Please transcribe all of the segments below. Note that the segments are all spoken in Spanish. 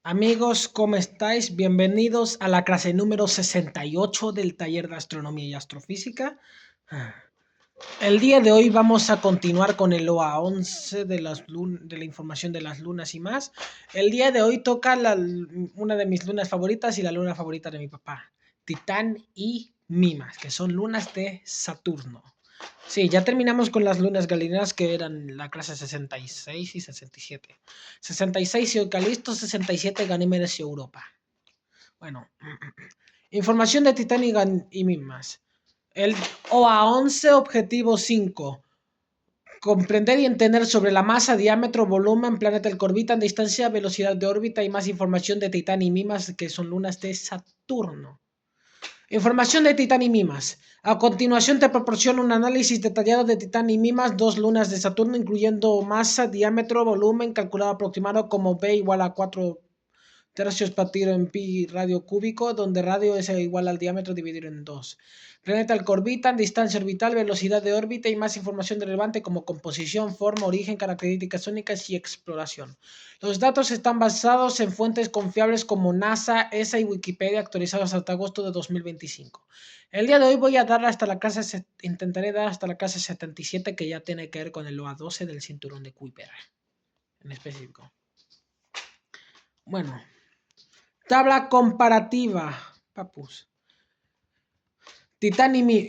Amigos, ¿cómo estáis? Bienvenidos a la clase número 68 del taller de astronomía y astrofísica. El día de hoy vamos a continuar con el OA 11 de la información de las lunas y más. El día de hoy toca una de mis lunas favoritas y la luna favorita de mi papá, Titán y Mimas, que son lunas de Saturno. Sí, ya terminamos con las lunas galileas que eran la clase 66 y 67. 66 y Calisto, 67 Ganímedes y Europa. Bueno, información de Titán y Mimas. El OA11, objetivo 5. Comprender y entender sobre la masa, diámetro, volumen, planeta del que orbitan, distancia, velocidad de órbita y más información de Titán y Mimas, que son lunas de Saturno. Información de Titán y Mimas. A continuación te proporciono un análisis detallado de Titán y Mimas, dos lunas de Saturno, incluyendo masa, diámetro, volumen, calculado aproximado como B igual a 4 tercios partido en pi radio cúbico, donde radio es igual al diámetro dividido en 2. Planeta al que orbitan, distancia orbital, velocidad de órbita y más información relevante como composición, forma, origen, características únicas y exploración. Los datos están basados en fuentes confiables como NASA, ESA y Wikipedia, actualizados hasta agosto de 2025. El día de hoy voy a dar hasta la clase, intentaré dar hasta la clase 77, que ya tiene que ver con el OA12 del cinturón de Kuiper en específico. Bueno, tabla comparativa, papus.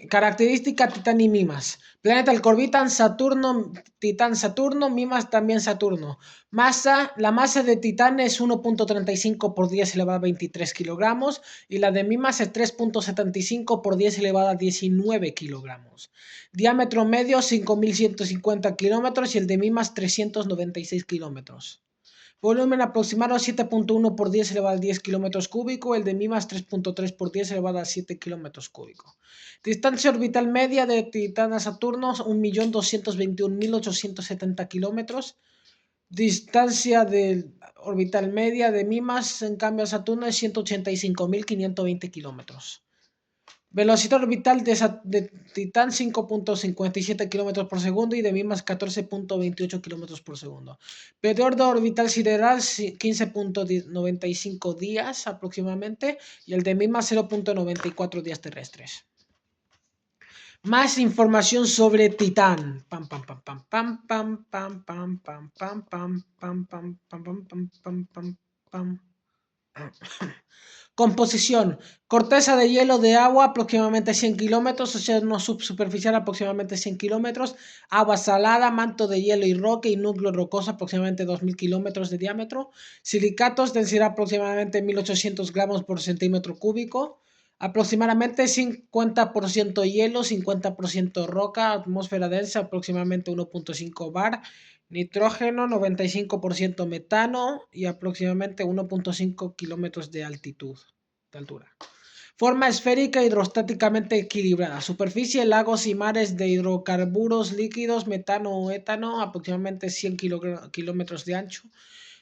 Característica Titán y Mimas. Planeta al que orbitan Saturno, Titán Saturno, Mimas también Saturno. Masa, la masa de Titán es 1.35 por 10 elevado a 23 kilogramos y la de Mimas es 3.75 por 10 elevado a 19 kilogramos. Diámetro medio 5.150 kilómetros y el de Mimas 396 kilómetros. Volumen aproximado 7.1 por 10 elevado a 10 kilómetros cúbicos, el de Mimas 3.3 por 10 elevado a 7 kilómetros cúbicos. Distancia orbital media de Titán a Saturno 1.221.870 kilómetros. Distancia orbital media de Mimas, en cambio a Saturno, es 185.520 kilómetros. Velocidad orbital de Titán 5.57 km por segundo y de Mimas 14.28 km por segundo. Periodo orbital sideral 15.95 días aproximadamente y el de Mimas 0.94 días terrestres. Más información sobre Titán. Pam pam pam pam pam pam pam pam pam pam pam pam pam pam pam pam pam. Composición: corteza de hielo de agua aproximadamente 100 kilómetros, océano subsuperficial aproximadamente 100 kilómetros, agua salada, manto de hielo y roca y núcleo rocoso aproximadamente 2000 kilómetros de diámetro, silicatos, densidad aproximadamente 1800 gramos por centímetro cúbico, aproximadamente 50% hielo, 50% roca, atmósfera densa aproximadamente 1.5 bar, nitrógeno, 95% metano y aproximadamente 1.5 kilómetros de altura. Forma esférica hidrostáticamente equilibrada. Superficie, lagos y mares de hidrocarburos líquidos, metano o etano, aproximadamente 100 kilómetros de ancho.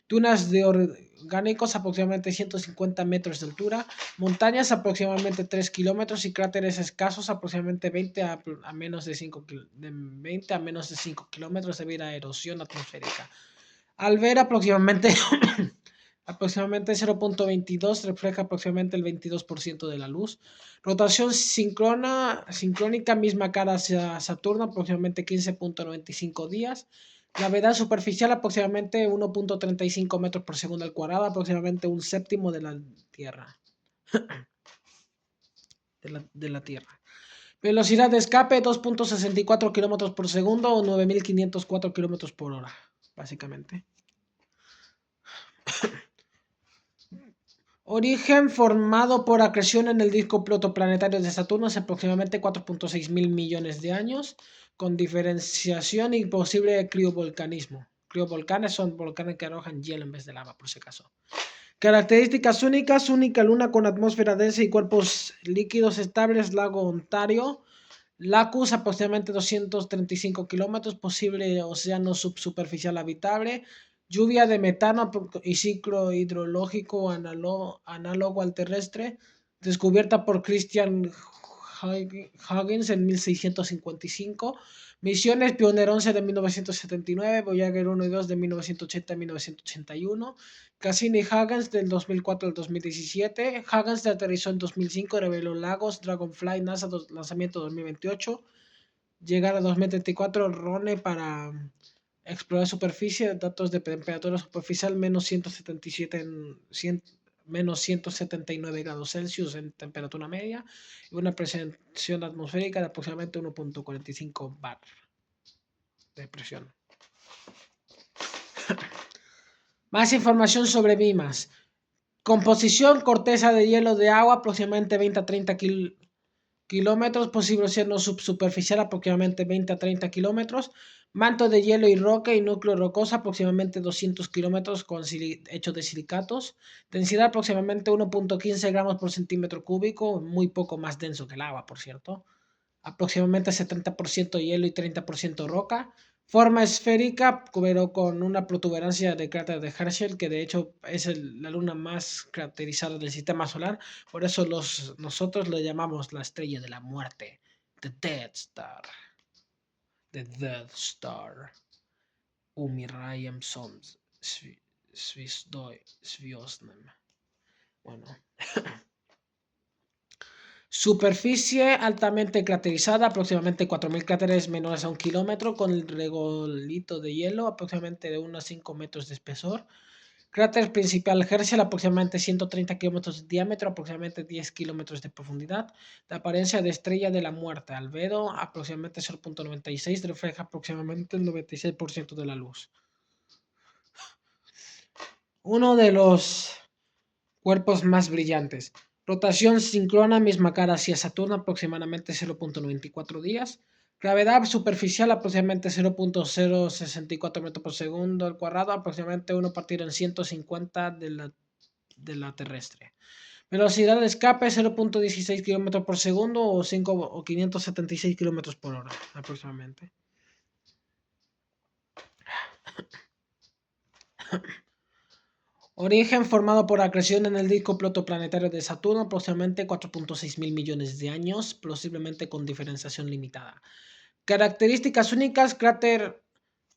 Dunas de orgánicos, aproximadamente 150 metros de altura. Montañas, aproximadamente 3 kilómetros. Y cráteres escasos, aproximadamente 20 a menos de 5 kilómetros debido a erosión atmosférica. Al ver aproximadamente 0.22, refleja aproximadamente el 22% de la luz. Rotación sincrónica, misma cara hacia Saturno, aproximadamente 15.95 días. Gravedad superficial aproximadamente 1.35 metros por segundo al cuadrado, aproximadamente un séptimo de la Tierra. de la Tierra. Velocidad de escape 2.64 kilómetros por segundo o 9.504 kilómetros por hora, básicamente. Origen formado por acreción en el disco protoplanetario de Saturno hace aproximadamente 4.6 mil millones de años, con diferenciación y posible criovolcanismo. Criovolcanes son volcanes que arrojan hielo en vez de lava, por si acaso. Características únicas: única luna con atmósfera densa y cuerpos líquidos estables, lago Ontario. Lacus aproximadamente 235 kilómetros, posible océano subsuperficial habitable. Lluvia de metano y ciclo hidrológico análogo al terrestre, descubierta por Christian Huygens en 1655. Misiones Pioneer 11 de 1979, Voyager 1 y 2 de 1980 a 1981. Cassini-Huygens del 2004 al 2017. Huygens aterrizó en 2005, reveló Lagos, Dragonfly, NASA lanzamiento 2028. Llegar a 2034, Rone para explorar superficie, datos de temperatura superficial menos 177 menos 179 grados Celsius en temperatura media y una presión atmosférica de aproximadamente 1.45 bar de presión. Más información sobre MIMAS. Composición: corteza de hielo de agua, aproximadamente 20 a 30 kilómetros, posible océano subsuperficial, aproximadamente 20 a 30 kilómetros, manto de hielo y roca y núcleo rocoso, aproximadamente 200 kilómetros, hecho de silicatos, densidad aproximadamente 1.15 gramos por centímetro cúbico, muy poco más denso que el agua, por cierto, aproximadamente 70% hielo y 30% roca, forma esférica, pero con una protuberancia de cráter de Herschel, que de hecho es la luna más caracterizada del sistema solar. Por eso nosotros le llamamos la estrella de la muerte, The Death Star. The Death Star. Umirayem Soms. Sviosnem. Bueno. Superficie altamente craterizada, aproximadamente 4.000 cráteres menores a 1 kilómetro, con el regolito de hielo, aproximadamente de 1 a 5 metros de espesor. Cráter principal Herschel, aproximadamente 130 kilómetros de diámetro, aproximadamente 10 kilómetros de profundidad. De apariencia de estrella de la muerte. Albedo, aproximadamente 0.96, refleja aproximadamente el 96% de la luz. Uno de los cuerpos más brillantes. Rotación síncrona, misma cara hacia Saturno, aproximadamente 0.94 días. Gravedad superficial, aproximadamente 0.064 metros por segundo al cuadrado, aproximadamente 1 partido en 150 de la terrestre. Velocidad de escape 0.16 km por segundo o 576 km por hora, aproximadamente. Origen formado por acreción en el disco protoplanetario de Saturno, aproximadamente 4.6 mil millones de años, posiblemente con diferenciación limitada. Características únicas: cráter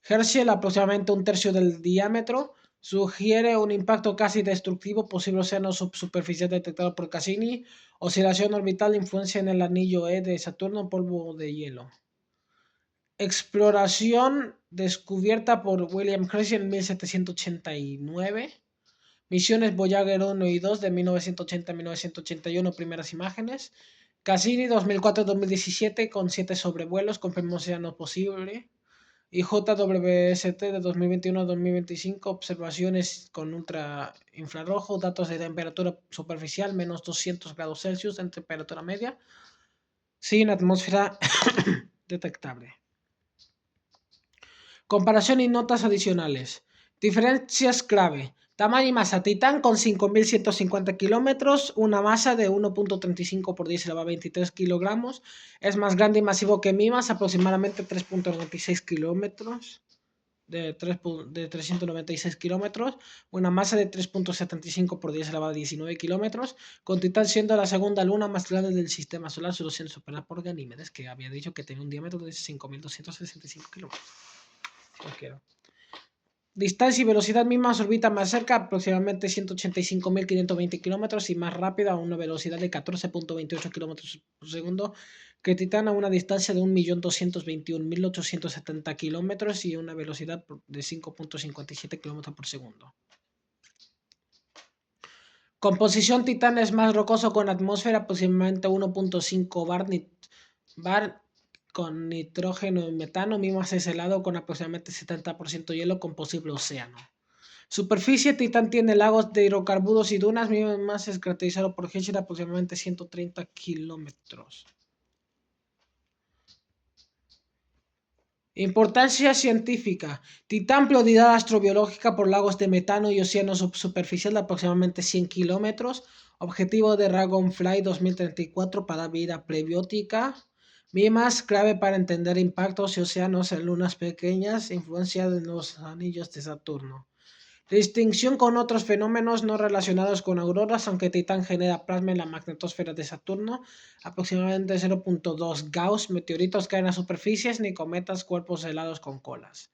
Herschel, aproximadamente 1/3 del diámetro, sugiere un impacto casi destructivo, posible océano subsuperficial detectado por Cassini, oscilación orbital, influencia en el anillo E de Saturno, polvo de hielo. Exploración descubierta por William Herschel en 1789. Misiones Voyager 1 y 2 de 1980 a 1981, primeras imágenes. Cassini 2004-2017 con 7 sobrevuelos, confirmó océano posible. Y JWST de 2021 a 2025, observaciones con ultrainfrarrojo, datos de temperatura superficial, menos 200 grados Celsius en temperatura media, sin atmósfera detectable. Comparación y notas adicionales. Diferencias clave. Tamaño y masa. Titán con 5.150 kilómetros, una masa de 1.35 por 10 elevado a 23 kilogramos. Es más grande y masivo que MIMAS, aproximadamente 3.96 kilómetros. De 396 kilómetros, una masa de 3.75 por 10 elevado a 19 kilómetros, con Titán siendo la segunda luna más grande del sistema solar, solo siendo superada por Ganímedes, que había dicho que tenía un diámetro de 5.265 kilómetros. Cualquiera. Distancia y velocidad mismas, orbita más cerca, aproximadamente 185.520 kilómetros, y más rápida a una velocidad de 14.28 kilómetros por segundo que Titán, a una distancia de 1.221.870 kilómetros y una velocidad de 5.57 kilómetros por segundo. Composición: Titán es más rocoso con atmósfera, aproximadamente 1.5 bar con nitrógeno y metano. MIMAS es helado con aproximadamente 70% hielo con posible océano. Superficie: Titán tiene lagos de hidrocarburos y dunas. MIMAS es caracterizado por Herschel aproximadamente 130 kilómetros. Importancia científica. Titán, prioridad astrobiológica por lagos de metano y océano subsuperficial de aproximadamente 100 kilómetros. Objetivo de Dragonfly 2034 para vida prebiótica. MIMAS, clave para entender impactos y océanos en lunas pequeñas, influencia de los anillos de Saturno. Distinción con otros fenómenos no relacionados con auroras, aunque Titán genera plasma en la magnetosfera de Saturno, aproximadamente 0.2 Gauss, meteoritos caen a superficies, ni cometas, cuerpos helados con colas.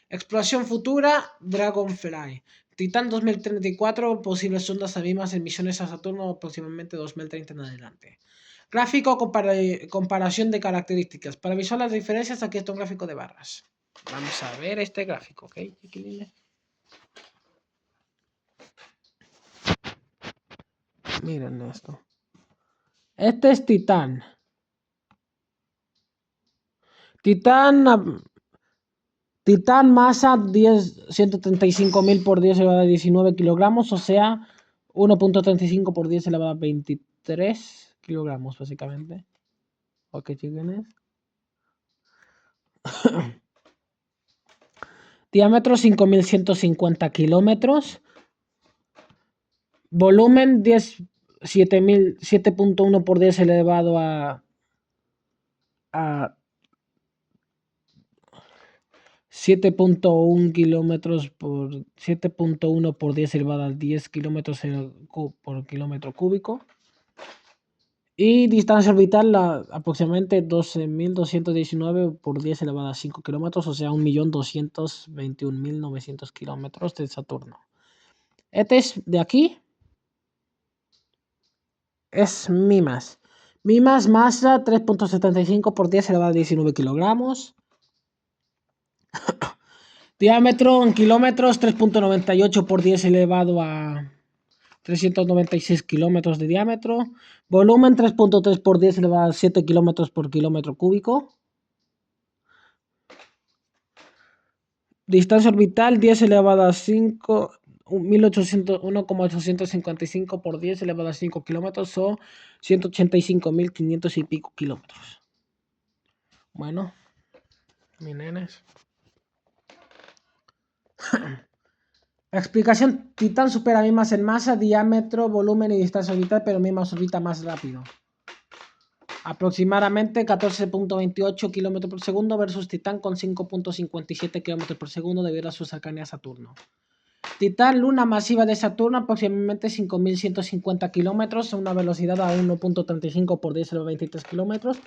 Exploración futura, Dragonfly. Titán 2034, posibles ondas mismas en misiones a Saturno aproximadamente 2030 en adelante. Gráfico, comparación de características. Para visualizar las diferencias, aquí está un gráfico de barras. Vamos a ver este gráfico, ¿ok? Miren esto. Este es Titán. Titán masa 135.000 por 10 elevado a 19 kilogramos, o sea, 1.35 por 10 elevado a 23 kilogramos, básicamente. Ok, chiquines. Diámetro 5.150 kilómetros. Volumen 7.1 por 10 elevado a 7.1 kilómetros por 7.1 por 10 elevado a 10 kilómetros por kilómetro cúbico. Y distancia orbital aproximadamente 12.219 por 10 elevado a 5 kilómetros, o sea, 1.221.900 kilómetros de Saturno. Este es de aquí. Es Mimas. Mimas masa 3.75 por 10 elevado a 19 kilogramos. Diámetro en kilómetros 3.98 por 10 elevado a 396 kilómetros de diámetro. Volumen 3.3 por 10 elevado a 7 kilómetros por kilómetro cúbico. Distancia orbital 10 elevado a 5, 1,855 por 10 elevado a 5 kilómetros o 185.500 y pico kilómetros. Bueno, mi nenes. Explicación: Titán supera a Mimas en masa, diámetro, volumen y distancia orbital, pero Mimas orbita más rápido. Aproximadamente 14.28 km por segundo versus Titán con 5.57 km por segundo debido a su cercanía a Saturno. Titán, luna masiva de Saturno, aproximadamente 5.150 kilómetros a una velocidad a 1.35 por 10 elevado a 23 kilómetros.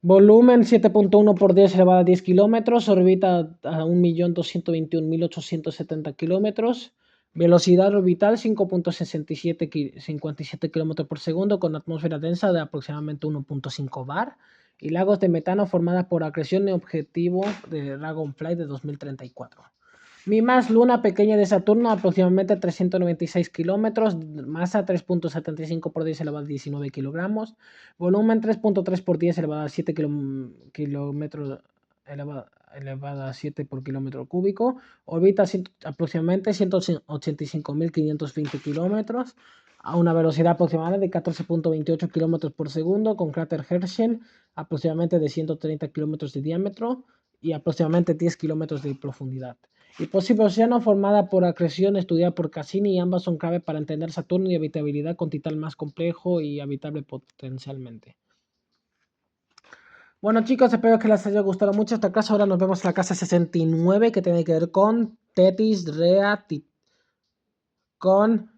Volumen 7.1 por 10 elevado a 10 kilómetros, orbita a 1.221.870 kilómetros. Velocidad orbital 5.57 km por segundo con atmósfera densa de aproximadamente 1.5 bar. Y lagos de metano formada por acreción y objetivo de Dragonfly de 2034. Mimas, luna pequeña de Saturno, aproximadamente 396 kilómetros, masa 3.75 por 10 elevado a 19 kilogramos, volumen 3.3 por 10 elevado a 7 kilómetros elevado a 7 por kilómetro cúbico, orbita aproximadamente 185.520 kilómetros, a una velocidad aproximada de 14.28 kilómetros por segundo, con cráter Herschel aproximadamente de 130 kilómetros de diámetro y aproximadamente 10 kilómetros de profundidad. Y posible océano formada por acreción estudiada por Cassini, y ambas son clave para entender Saturno y habitabilidad con Titán más complejo y habitable potencialmente. Bueno, chicos, espero que les haya gustado mucho esta clase. Ahora nos vemos en la clase 69, que tiene que ver con Tetis, Rea, con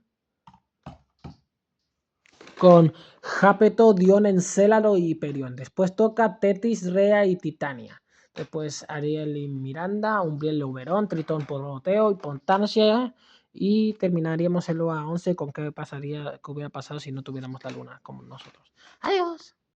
Jápeto, Dion, Encélado y Hiperión. Después toca Tetis, Rea y Titania. Después Ariel y Miranda, Umbriel y Oberón, Tritón, Proteo y Pontancia. Y terminaríamos el OA 11 con qué hubiera pasado si no tuviéramos la luna como nosotros. Adiós.